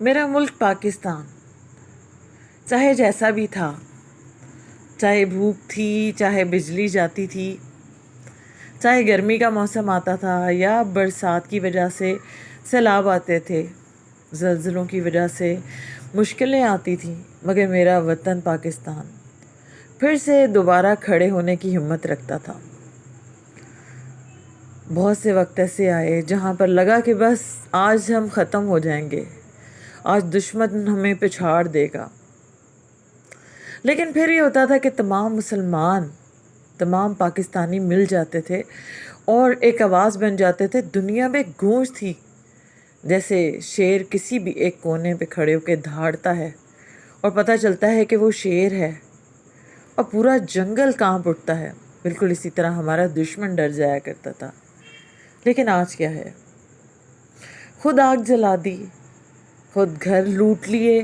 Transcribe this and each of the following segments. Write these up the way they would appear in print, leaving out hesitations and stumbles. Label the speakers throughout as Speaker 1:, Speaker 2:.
Speaker 1: میرا ملک پاکستان، چاہے جیسا بھی تھا، چاہے بھوک تھی، چاہے بجلی جاتی تھی، چاہے گرمی کا موسم آتا تھا یا برسات کی وجہ سے سیلاب آتے تھے، زلزلوں کی وجہ سے مشکلیں آتی تھیں، مگر میرا وطن پاکستان پھر سے دوبارہ کھڑے ہونے کی ہمت رکھتا تھا۔ بہت سے وقت ایسے آئے جہاں پر لگا کہ بس آج ہم ختم ہو جائیں گے، آج دشمن ہمیں پچھاڑ دے گا، لیکن پھر یہ ہوتا تھا کہ تمام مسلمان، تمام پاکستانی مل جاتے تھے اور ایک آواز بن جاتے تھے۔ دنیا میں گونج تھی، جیسے شیر کسی بھی ایک کونے پہ کھڑے ہو کے دھاڑتا ہے اور پتہ چلتا ہے کہ وہ شیر ہے اور پورا جنگل کانپ اٹھتا ہے۔ بالکل اسی طرح ہمارا دشمن ڈر جایا کرتا تھا۔ لیکن آج کیا ہے؟ خود آگ جلا دی، خود گھر لوٹ لیے،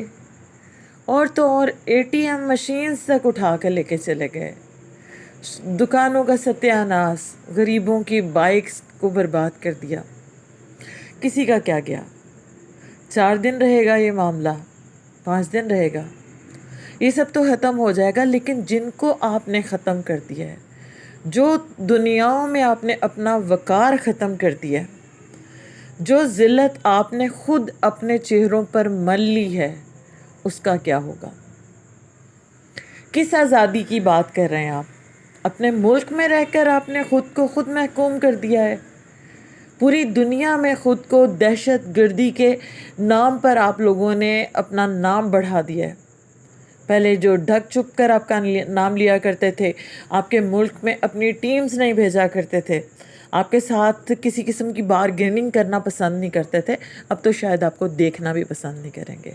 Speaker 1: اور تو اور ATM مشینز تک اٹھا کر لے کے چلے گئے، دکانوں کا ستیہ ناش، غریبوں کی بائکس کو برباد کر دیا۔ کسی کا کیا گیا؟ 4 دن رہے گا یہ معاملہ، 5 دن رہے گا، یہ سب تو ختم ہو جائے گا، لیکن جن کو آپ نے ختم کر دیا ہے، جو دنیاؤں میں آپ نے اپنا وقار ختم کر دیا ہے، جو ذلت آپ نے خود اپنے چہروں پر مل لی ہے، اس کا کیا ہوگا؟ کس آزادی کی بات کر رہے ہیں آپ؟ اپنے ملک میں رہ کر آپ نے خود کو خود محکوم کر دیا ہے۔ پوری دنیا میں خود کو دہشت گردی کے نام پر آپ لوگوں نے اپنا نام بڑھا دیا ہے۔ پہلے جو ڈھک چھپ کر آپ کا نام لیا کرتے تھے، آپ کے ملک میں اپنی ٹیمز نہیں بھیجا کرتے تھے، آپ کے ساتھ کسی قسم کی بارگیننگ کرنا پسند نہیں کرتے تھے، اب تو شاید آپ کو دیکھنا بھی پسند نہیں کریں گے۔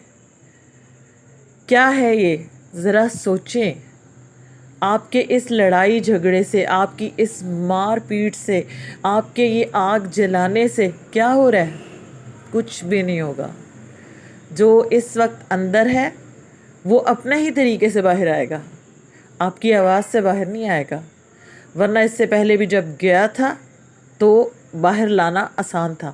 Speaker 1: کیا ہے یہ؟ ذرا سوچیں۔ آپ کے اس لڑائی جھگڑے سے، آپ کی اس مار پیٹ سے، آپ کے یہ آگ جلانے سے کیا ہو رہا ہے؟ کچھ بھی نہیں ہوگا۔ جو اس وقت اندر ہے وہ اپنے ہی طریقے سے باہر آئے گا، آپ کی آواز سے باہر نہیں آئے گا، ورنہ اس سے پہلے بھی جب گیا تھا تو باہر لانا آسان تھا۔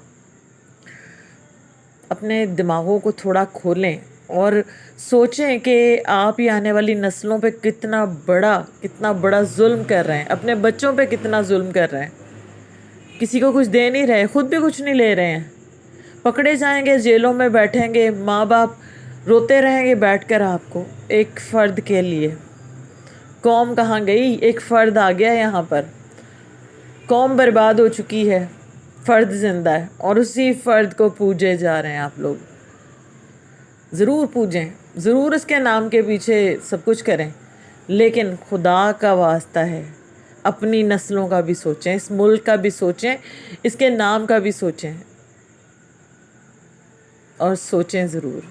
Speaker 1: اپنے دماغوں کو تھوڑا کھولیں اور سوچیں کہ آپ ہی آنے والی نسلوں پہ کتنا بڑا ظلم کر رہے ہیں، اپنے بچوں پہ کتنا ظلم کر رہے ہیں۔ کسی کو کچھ دے نہیں رہے، خود بھی کچھ نہیں لے رہے ہیں، پکڑے جائیں گے، جیلوں میں بیٹھیں گے، ماں باپ روتے رہیں گے بیٹھ کر آپ کو، ایک فرد کے لیے۔ قوم کہاں گئی؟ ایک فرد آ گیا یہاں پر، قوم برباد ہو چکی ہے، فرد زندہ ہے، اور اسی فرد کو پوجے جا رہے ہیں آپ لوگ۔ ضرور پوجیں، ضرور اس کے نام کے پیچھے سب کچھ کریں، لیکن خدا کا واسطہ ہے اپنی نسلوں کا بھی سوچیں، اس ملک کا بھی سوچیں، اس کے نام کا بھی سوچیں، اور سوچیں ضرور۔